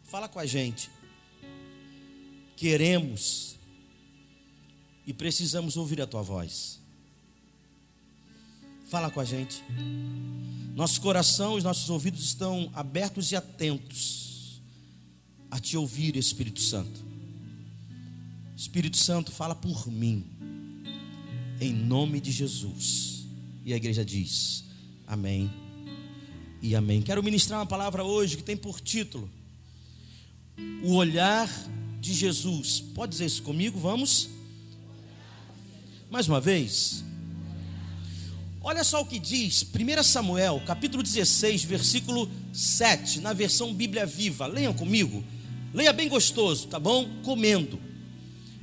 Fala com a gente. Queremos e precisamos ouvir a tua voz. Fala com a gente. Nosso coração e nossos ouvidos estão abertos e atentos a te ouvir, Espírito Santo. Espírito Santo, fala por mim, em nome de Jesus. E a igreja diz amém e amém. Quero ministrar uma palavra hoje que tem por título o olhar de Jesus. Pode dizer isso comigo? Vamos? Mais uma vez. Olha só o que diz 1 Samuel, capítulo 16, versículo 7, na versão Bíblia Viva. Leiam comigo. Leia bem gostoso, tá bom? Comendo.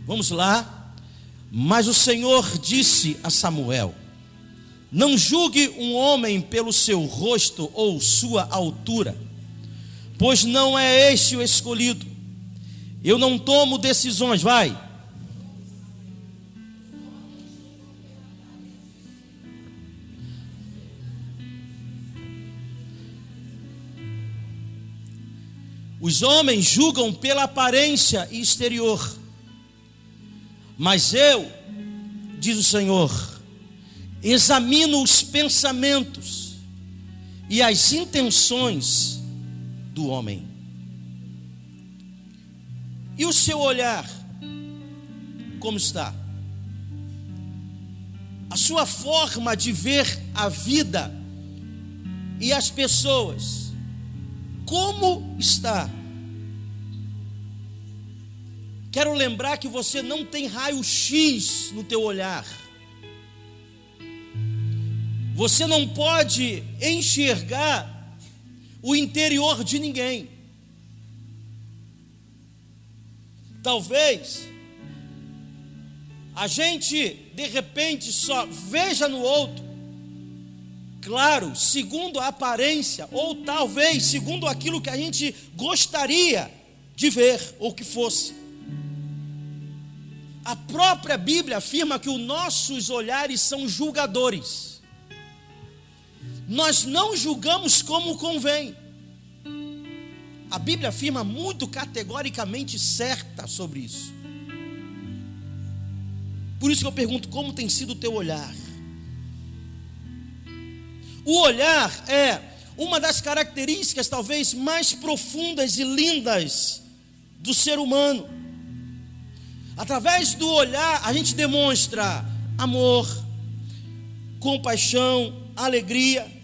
Vamos lá. Mas o Senhor disse a Samuel: não julgue um homem pelo seu rosto ou sua altura, pois não é este o escolhido. Eu não tomo decisões. Vai. Os homens julgam pela aparência exterior, mas eu, diz o Senhor, examino os pensamentos e as intenções do homem. E o seu olhar, como está? A sua forma de ver a vida e as pessoas, como está? Quero lembrar que você não tem raio-x no teu olhar. Você não pode enxergar o interior de ninguém. Talvez a gente de repente só veja no outro, claro, segundo a aparência, ou talvez segundo aquilo que a gente gostaria de ver ou que fosse. A própria Bíblia afirma que os nossos olhares são julgadores. Nós não julgamos como convém. A Bíblia afirma muito categoricamente certa sobre isso. Por isso que eu pergunto, como tem sido o teu olhar? O olhar é uma das características talvez mais profundas e lindas do ser humano. Através do olhar a gente demonstra amor, compaixão, alegria.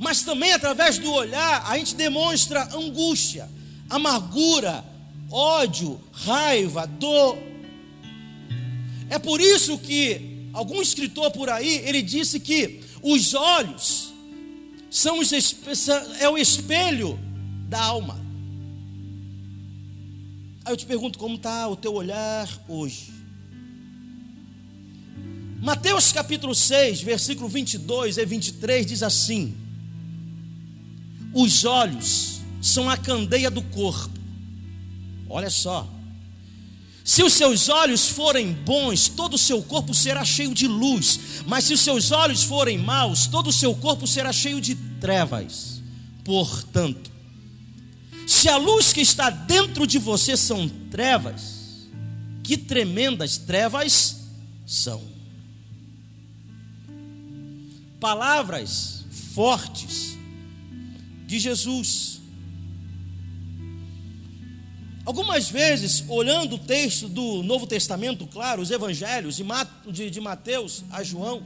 Mas também através do olhar a gente demonstra angústia, amargura, ódio, raiva, dor. É por isso que algum escritor por aí, ele disse que os olhos são o espelho da alma. Aí eu te pergunto, como está o teu olhar hoje? Mateus capítulo 6, versículo 22 e 23 diz assim: os olhos são a candeia do corpo. Olha só. Se os seus olhos forem bons, todo o seu corpo será cheio de luz. Mas se os seus olhos forem maus, todo o seu corpo será cheio de trevas. Portanto, se a luz que está dentro de você são trevas, que tremendas trevas são. Palavras fortes de Jesus. Algumas vezes, olhando o texto do Novo Testamento, claro, os evangelhos, de Mateus a João,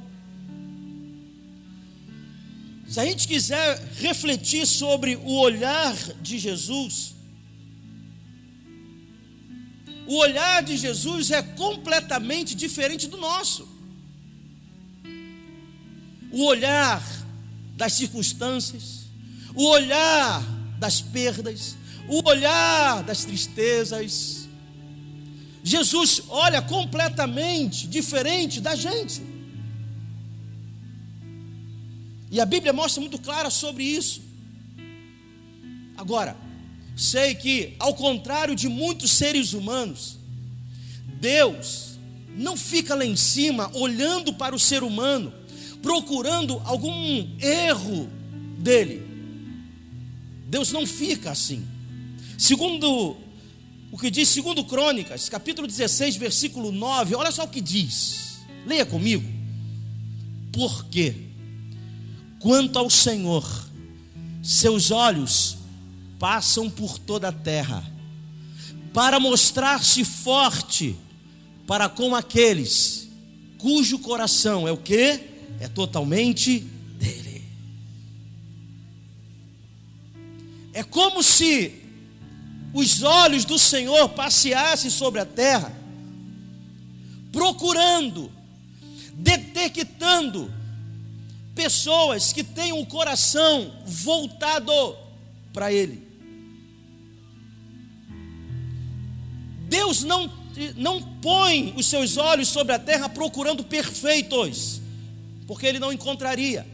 se a gente quiser refletir sobre o olhar de Jesus, o olhar de Jesus é completamente diferente do nosso. O olhar das circunstâncias, o olhar das perdas, o olhar das tristezas. Jesus olha completamente diferente da gente. E a Bíblia mostra muito clara sobre isso. Agora, sei que, ao contrário de muitos seres humanos, Deus não fica lá em cima olhando para o ser humano, procurando algum erro dele. Deus não fica assim. Segundo o que diz, segundo Crônicas, capítulo 16, versículo 9, olha só o que diz. Leia comigo. Porque, quanto ao Senhor, seus olhos passam por toda a terra, para mostrar-se forte para com aqueles cujo coração é o quê? É totalmente dele. É como se os olhos do Senhor passeassem sobre a terra, procurando, detectando pessoas que têm o coração voltado para Ele. Deus não põe os seus olhos sobre a terra procurando perfeitos, porque Ele não encontraria.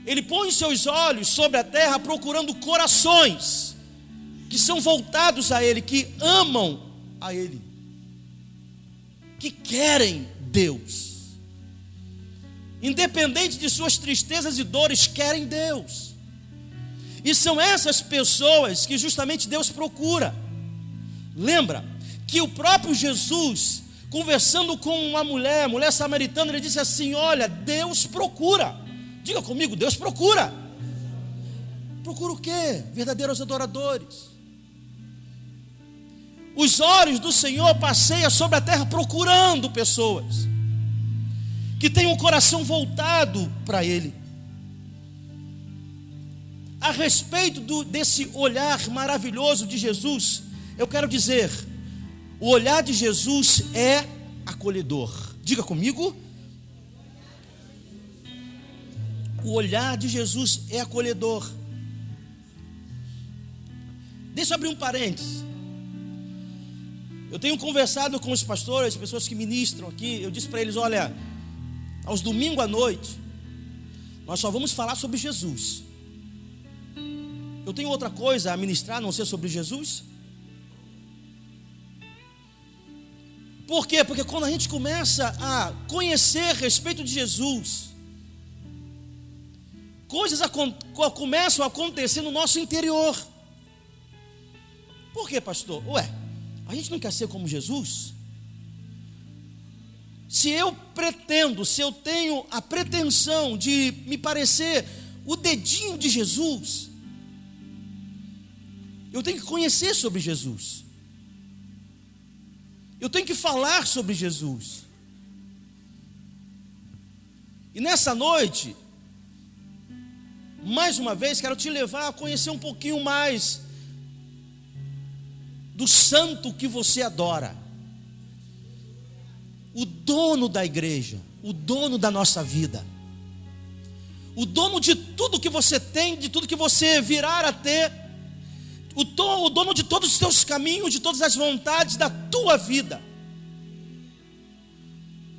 Ele põe os seus olhos sobre a terra procurando corações que são voltados a Ele, que amam a Ele, que querem Deus. Independente de suas tristezas e dores, querem Deus. E são essas pessoas que justamente Deus procura. Lembra que o próprio Jesus, conversando com uma mulher samaritana, ele disse assim: olha, Deus procura. Diga comigo, Deus procura. Procura o quê? Verdadeiros adoradores. Os olhos do Senhor passeiam sobre a terra procurando pessoas que têm o coração voltado para Ele. A respeito desse olhar maravilhoso de Jesus, eu quero dizer, o olhar de Jesus é acolhedor. Diga comigo. O olhar de Jesus é acolhedor. Deixa eu abrir um parênteses. Eu tenho conversado com os pastores, pessoas que ministram aqui. Eu disse para eles: olha, aos domingos à noite, nós só vamos falar sobre Jesus. Eu tenho outra coisa a ministrar, a não ser sobre Jesus? Por quê? Porque quando a gente começa a conhecer a respeito de Jesus, coisas começam a acontecer no nosso interior. Por quê, pastor? Ué, a gente não quer ser como Jesus? Se eu tenho a pretensão de me parecer o dedinho de Jesus, eu tenho que conhecer sobre Jesus. Eu tenho que falar sobre Jesus. E nessa noite, mais uma vez, quero te levar a conhecer um pouquinho mais do santo que você adora. O dono da igreja, o dono da nossa vida, o dono de tudo que você tem, de tudo que você virar a ter, o dono de todos os teus caminhos, de todas as vontades da tua vida.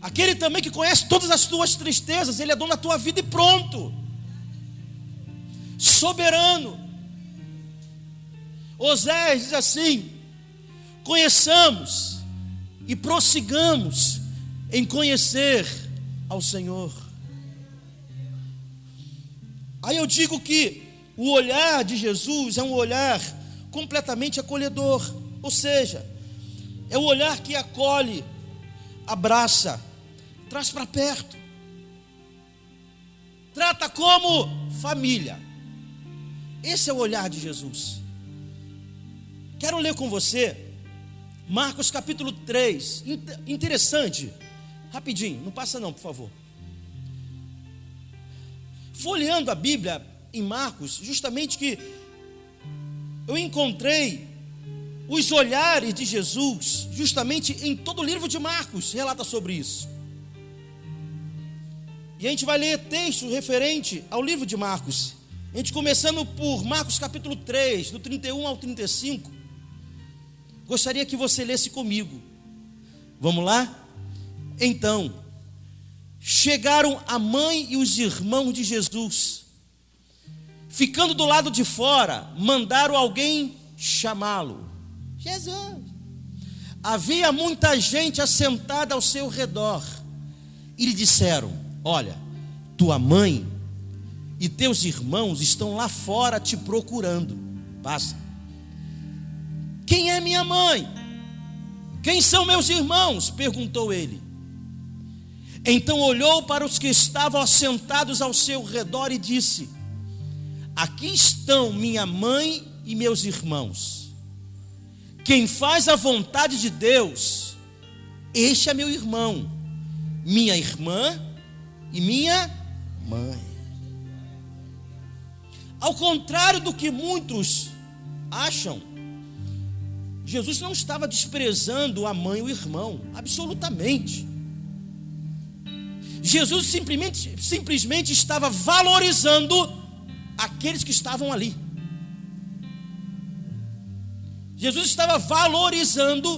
Aquele também que conhece todas as tuas tristezas, Ele é dono da tua vida e pronto. Soberano. Oséias diz assim: conheçamos e prossigamos em conhecer ao Senhor. Aí eu digo que o olhar de Jesus é um olhar completamente acolhedor, ou seja, é o olhar que acolhe, abraça, traz para perto, trata como família. Esse é o olhar de Jesus. Quero ler com você Marcos capítulo 3. Interessante, rapidinho, não passa não, por favor. Folheando a Bíblia em Marcos, justamente que eu encontrei os olhares de Jesus, justamente em todo o livro de Marcos, relata sobre isso. E a gente vai ler texto referente ao livro de Marcos. A gente começando por Marcos capítulo 3, do 31 ao 35. Gostaria que você lesse comigo. Vamos lá? Então, chegaram a mãe e os irmãos de Jesus. Ficando do lado de fora, mandaram alguém chamá-lo. Jesus. Havia muita gente assentada ao seu redor. E lhe disseram: olha, tua mãe e teus irmãos estão lá fora te procurando. Passa. Quem é minha mãe? Quem são meus irmãos? Perguntou ele. Então olhou para os que estavam assentados ao seu redor e disse: aqui estão minha mãe e meus irmãos. Quem faz a vontade de Deus, este é meu irmão, minha irmã e minha mãe. Ao contrário do que muitos acham, Jesus não estava desprezando a mãe e o irmão, absolutamente. Jesus simplesmente estava valorizando aqueles que estavam ali. Jesus estava valorizando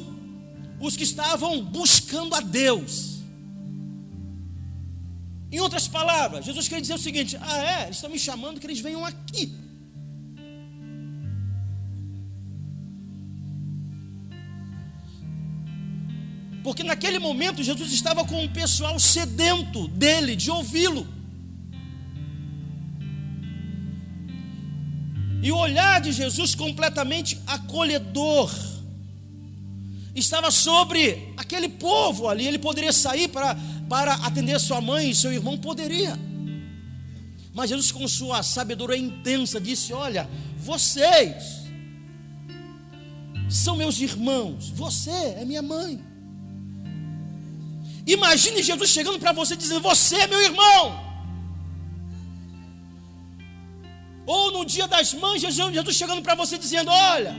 os que estavam buscando a Deus. Em outras palavras, Jesus queria dizer o seguinte: eles estão me chamando que eles venham aqui. Porque naquele momento Jesus estava com um pessoal sedento dele, de ouvi-lo. E o olhar de Jesus completamente acolhedor estava sobre aquele povo ali. Ele poderia sair para atender sua mãe e seu irmão, poderia. Mas Jesus, com sua sabedoria intensa, disse: olha, vocês são meus irmãos, você é minha mãe. Imagine Jesus chegando para você dizendo: você é meu irmão. Ou no dia das mães, Jesus chegando para você dizendo: olha,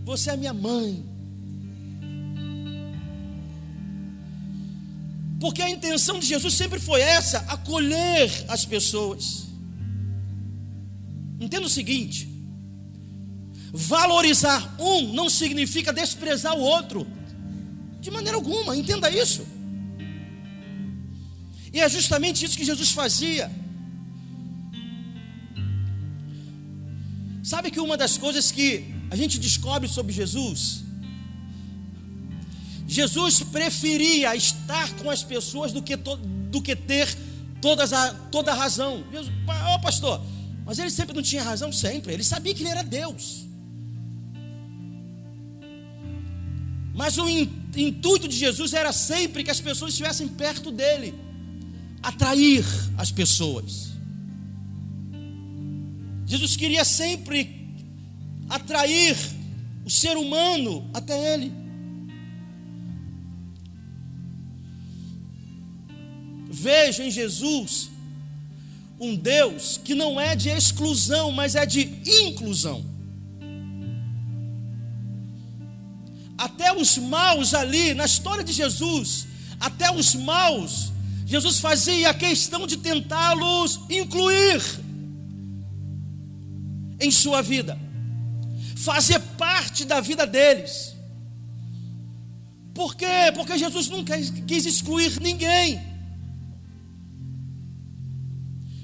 você é minha mãe. Porque a intenção de Jesus sempre foi essa: acolher as pessoas. Entenda o seguinte: valorizar um não significa desprezar o outro, de maneira alguma, entenda isso. E é justamente isso que Jesus fazia. Sabe que uma das coisas que a gente descobre sobre Jesus, Jesus preferia estar com as pessoas do que ter toda a razão. Pastor, mas ele sempre não tinha razão? Sempre, ele sabia que ele era Deus. Mas o intuito de Jesus era sempre que as pessoas estivessem perto dele, atrair as pessoas. Jesus queria sempre atrair o ser humano até ele. Vejo em Jesus um Deus que não é de exclusão, mas é de inclusão. Até os maus ali, na história de Jesus, até os maus, Jesus fazia a questão de tentá-los incluir em sua vida, fazer parte da vida deles. Por quê? Porque Jesus nunca quis excluir ninguém.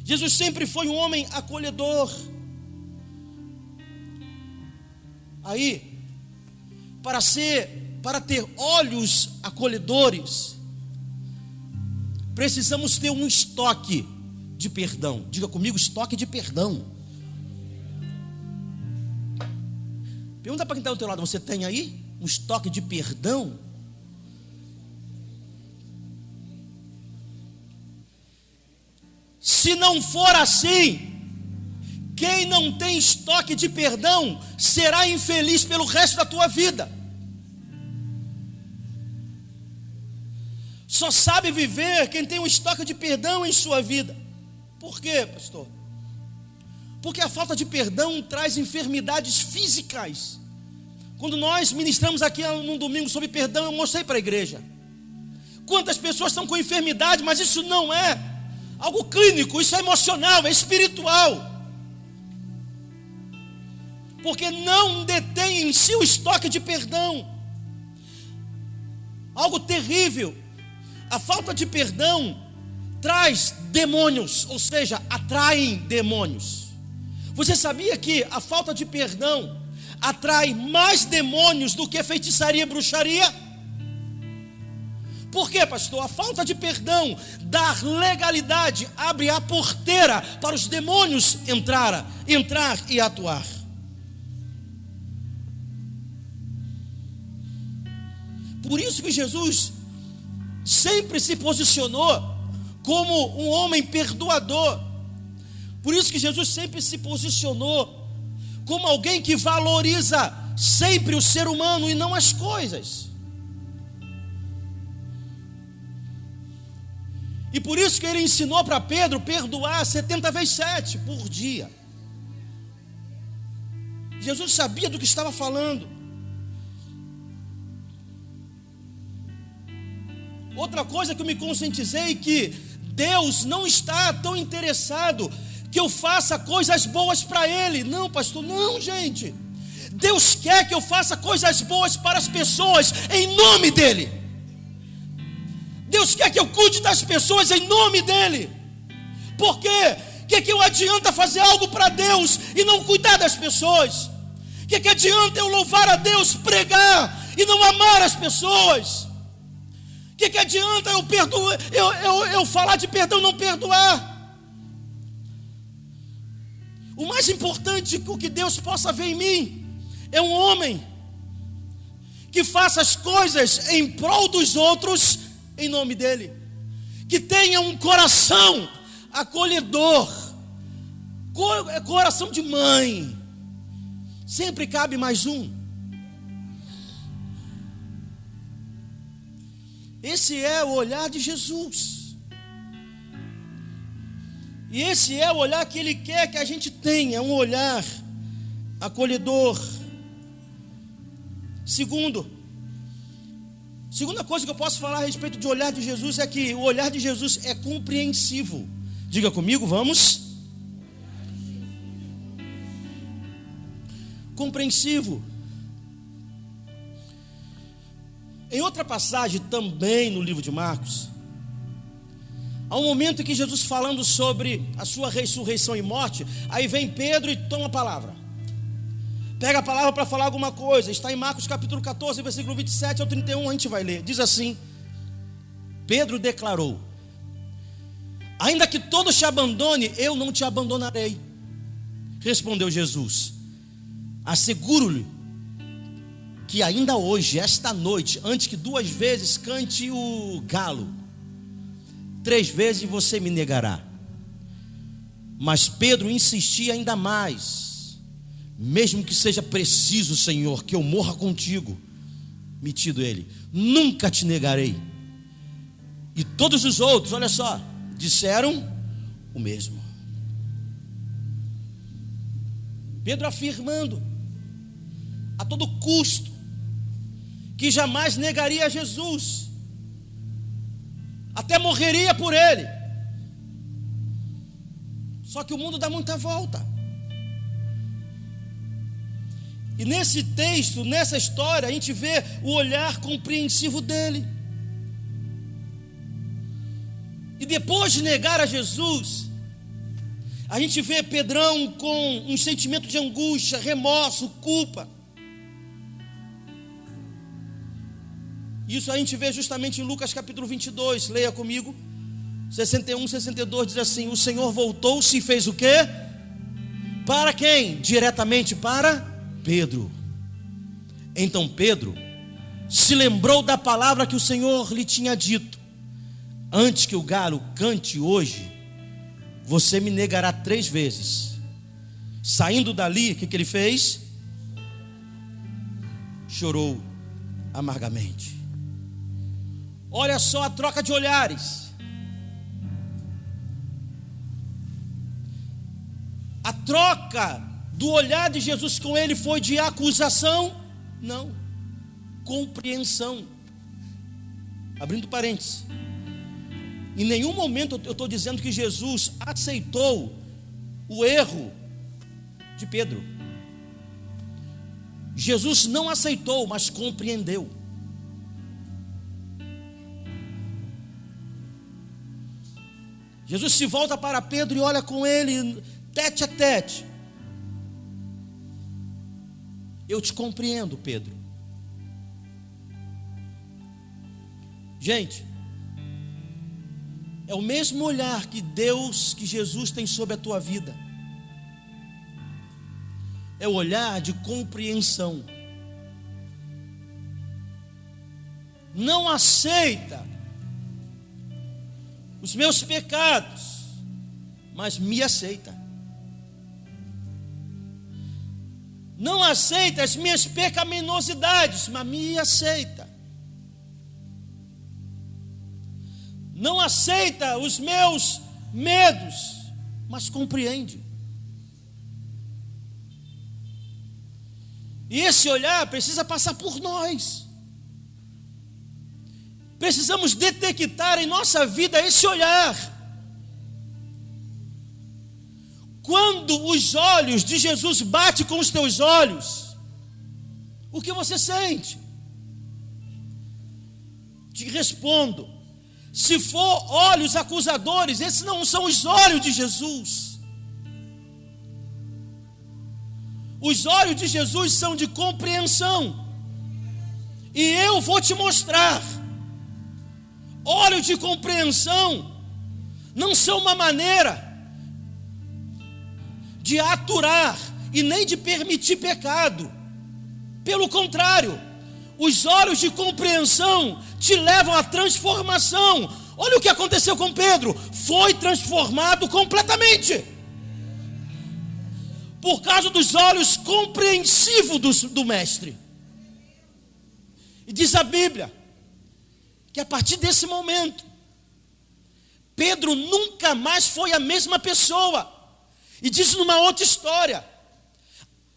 Jesus sempre foi um homem acolhedor. Aí, para ter olhos acolhedores, precisamos ter um estoque de perdão. Diga comigo: estoque de perdão. Pergunta para quem está do teu lado: você tem aí um estoque de perdão? Se não for assim, quem não tem estoque de perdão será infeliz pelo resto da tua vida. Só sabe viver quem tem um estoque de perdão em sua vida. Por quê, pastor? Porque a falta de perdão traz enfermidades físicas. Quando nós ministramos aqui num domingo sobre perdão, eu mostrei para a igreja quantas pessoas estão com enfermidade, mas isso não é algo clínico, isso é emocional, é espiritual. Porque não detém em si o estoque de perdão. Algo terrível. A falta de perdão traz demônios, ou seja, atraem demônios. Você sabia que a falta de perdão atrai mais demônios do que feitiçaria e bruxaria? Por quê, pastor? A falta de perdão, dar legalidade, abre a porteira para os demônios entrar e atuar. Por isso que Jesus sempre se posicionou como um homem perdoador. Por isso que Jesus sempre se posicionou como alguém que valoriza sempre o ser humano e não as coisas. E por isso que ele ensinou para Pedro perdoar 70 vezes 7 por dia. Jesus sabia do que estava falando. Outra coisa que eu me conscientizei, que Deus não está tão interessado que eu faça coisas boas para Ele. Não, pastor, não, gente. Deus quer que eu faça coisas boas para as pessoas em nome dEle. Deus quer que eu cuide das pessoas em nome dEle. Por quê? Que adianta fazer algo para Deus e não cuidar das pessoas? Que adianta eu louvar a Deus, pregar e não amar as pessoas? Que adianta eu falar de perdão e não perdoar? O mais importante que o que Deus possa ver em mim é um homem que faça as coisas em prol dos outros em nome dEle, que tenha um coração acolhedor, coração de mãe. Sempre cabe mais um. Esse é o olhar de Jesus. E esse é o olhar que Ele quer que a gente tenha, um olhar acolhedor. Segunda coisa que eu posso falar a respeito do olhar de Jesus é que o olhar de Jesus é compreensivo. Diga comigo, vamos. Compreensivo. Em outra passagem, também no livro de Marcos, há um momento em que Jesus falando sobre a sua ressurreição e morte, aí vem Pedro e toma a palavra. Pega a palavra para falar alguma coisa. Está em Marcos capítulo 14, versículo 27 ao 31, a gente vai ler. Diz assim: Pedro declarou: ainda que todos te abandone, eu não te abandonarei. Respondeu Jesus: asseguro-lhe que ainda hoje, esta noite, antes que 2 vezes cante o galo, 3 vezes você me negará. Mas Pedro insistia ainda mais: mesmo que seja preciso, Senhor, que eu morra contigo. Metido ele: nunca te negarei. E todos os outros, olha só, disseram o mesmo. Pedro afirmando a todo custo que jamais negaria Jesus, até morreria por ele. Só que o mundo dá muita volta. E nesse texto, nessa história, a gente vê o olhar compreensivo dele. E depois de negar a Jesus, a gente vê Pedrão com um sentimento de angústia, remorso, culpa. Isso a gente vê justamente em Lucas capítulo 22, leia comigo, 61, 62, diz assim: o Senhor voltou-se e fez o quê? Para quem? Diretamente para Pedro. Então Pedro se lembrou da palavra que o Senhor lhe tinha dito: antes que o galo cante hoje, você me negará 3 vezes. Saindo dali, o que ele fez? Chorou amargamente. Olha só a troca de olhares. A troca do olhar de Jesus com ele foi de acusação? Não, compreensão. Abrindo parênteses, em nenhum momento eu estou dizendo que Jesus aceitou o erro de Pedro. Jesus não aceitou, mas compreendeu. Jesus se volta para Pedro e olha com ele tete a tete. Eu te compreendo, Pedro. Gente, é o mesmo olhar que Jesus tem sobre a tua vida. É o olhar de compreensão. Não aceita os meus pecados, mas me aceita. Não aceita as minhas pecaminosidades, mas me aceita. Não aceita os meus medos, mas compreende. E esse olhar precisa passar por nós. Precisamos detectar em nossa vida esse olhar. Quando os olhos de Jesus batem com os teus olhos, o que você sente? Te respondo: se for olhos acusadores, esses não são os olhos de Jesus. Os olhos de Jesus são de compreensão. E eu vou te mostrar. Olhos de compreensão não são uma maneira de aturar e nem de permitir pecado. Pelo contrário, os olhos de compreensão te levam à transformação. Olha o que aconteceu com Pedro: foi transformado completamente, por causa dos olhos compreensivos do mestre. E diz a Bíblia que a partir desse momento, Pedro nunca mais foi a mesma pessoa. E diz numa outra história,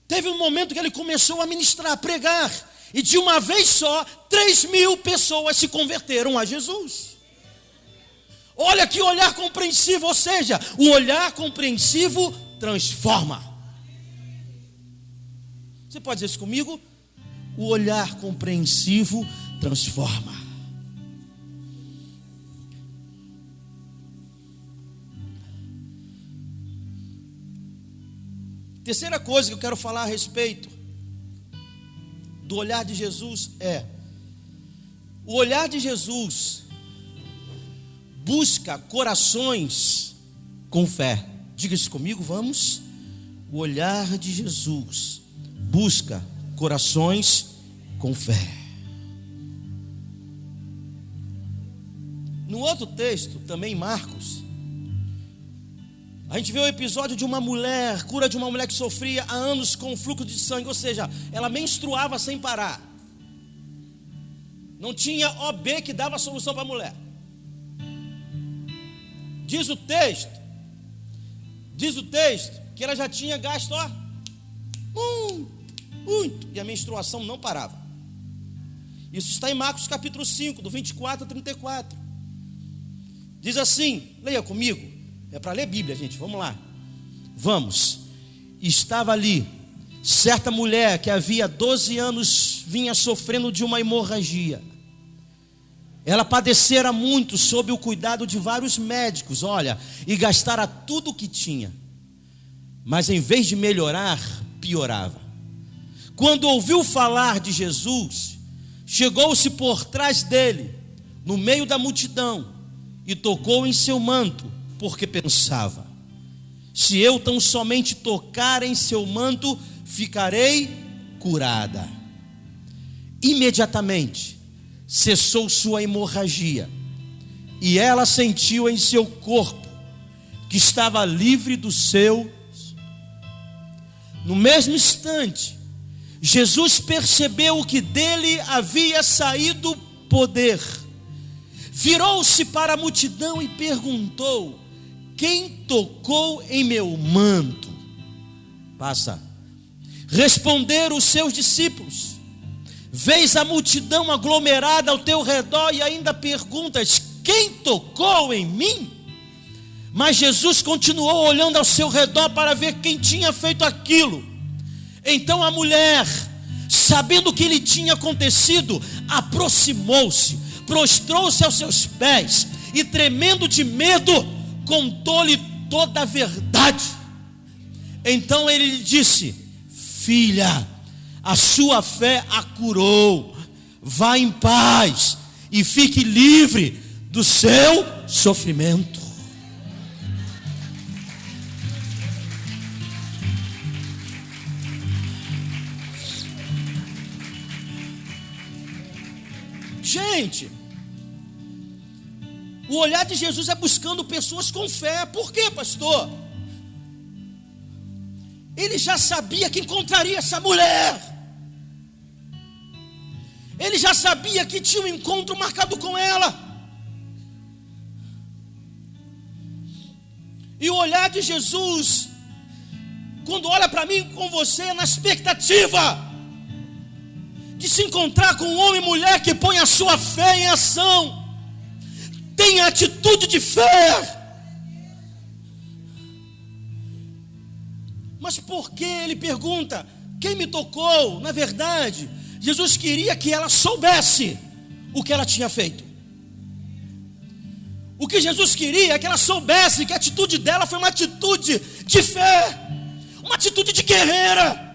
teve um momento que ele começou a ministrar, a pregar, e de uma vez só, 3.000 pessoas se converteram a Jesus. Olha que olhar compreensivo, ou seja, o olhar compreensivo transforma. Você pode dizer isso comigo? O olhar compreensivo transforma. Terceira coisa que eu quero falar a respeito do olhar de Jesus é: o olhar de Jesus busca corações com fé. Diga isso comigo, vamos. O olhar de Jesus busca corações com fé. No outro texto, também em Marcos, a gente vê o episódio de uma mulher, cura de uma mulher que sofria há anos com fluxo de sangue, ou seja, ela menstruava sem parar. Não tinha OB que dava solução para a mulher. Diz o texto que ela já tinha gasto, muito, e a menstruação não parava. Isso está em Marcos capítulo 5, do 24 a 34. Diz assim, leia comigo. É para ler Bíblia, gente, vamos lá. Vamos. Estava ali certa mulher que havia 12 anos vinha sofrendo de uma hemorragia. Ela padecera muito sob o cuidado de vários médicos, e gastara tudo o que tinha. Mas em vez de melhorar, piorava. Quando ouviu falar de Jesus, chegou-se por trás dele, no meio da multidão, e tocou em seu manto, porque pensava: se eu tão somente tocar em seu manto, ficarei curada. Imediatamente cessou sua hemorragia, e ela sentiu em seu corpo que estava livre do seu. No mesmo instante, Jesus percebeu que dele havia saído poder. Virou-se para a multidão e perguntou: quem tocou em meu manto? Passa. Responderam os seus discípulos: vês a multidão aglomerada ao teu redor e ainda perguntas: quem tocou em mim? Mas Jesus continuou olhando ao seu redor para ver quem tinha feito aquilo. Então a mulher, sabendo o que lhe tinha acontecido, aproximou-se, prostrou-se aos seus pés e, tremendo de medo, contou-lhe toda a verdade. Então ele lhe disse: filha, a sua fé a curou, vá em paz e fique livre do seu sofrimento. Gente, o olhar de Jesus é buscando pessoas com fé. Por quê, pastor? Ele já sabia que encontraria essa mulher. Ele já sabia que tinha um encontro marcado com ela. E o olhar de Jesus, quando olha para mim e com você, é na expectativa de se encontrar com um homem e mulher que põe a sua fé em ação, tem atitude de fé. Mas por que ele pergunta, quem me tocou? Na verdade, Jesus queria que ela soubesse o que ela tinha feito. O que Jesus queria é que ela soubesse que a atitude dela foi uma atitude de fé, uma atitude de guerreira,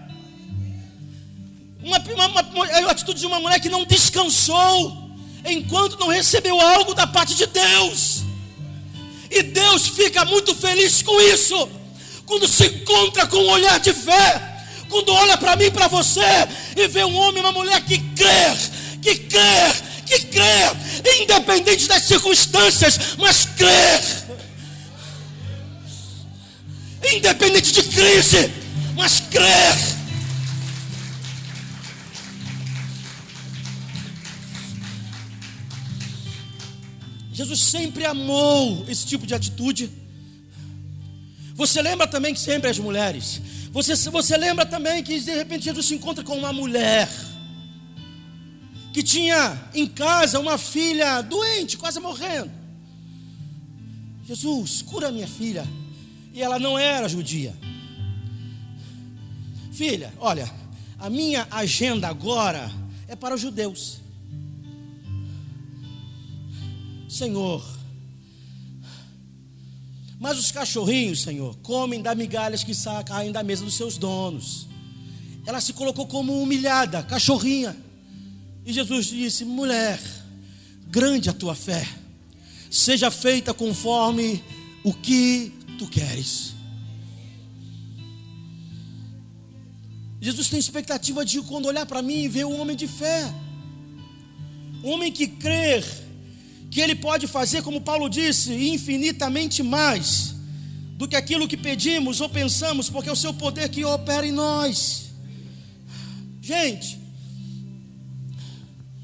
uma atitude de uma mulher que não descansou enquanto não recebeu algo da parte de Deus. E Deus fica muito feliz com isso, quando se encontra com um olhar de fé, quando olha para mim e para você e vê um homem e uma mulher que crê, independente das circunstâncias, mas crê, independente de crise, mas crê. Jesus sempre amou esse tipo de atitude. Você lembra também que sempre as mulheres, você lembra também que de repente Jesus se encontra com uma mulher que tinha em casa uma filha doente, quase morrendo. Jesus, cura minha filha. E ela não era judia. Filha, olha, a minha agenda agora é para os judeus. Senhor, mas os cachorrinhos, Senhor, comem das migalhas que caem da mesa dos seus donos. Ela se colocou como humilhada, cachorrinha. E Jesus disse, mulher, grande a tua fé, seja feita conforme o que tu queres. Jesus tem expectativa de, quando olhar para mim, ver um homem de fé, um homem que crê que ele pode fazer, como Paulo disse, infinitamente mais do que aquilo que pedimos ou pensamos, porque é o seu poder que opera em nós. Gente,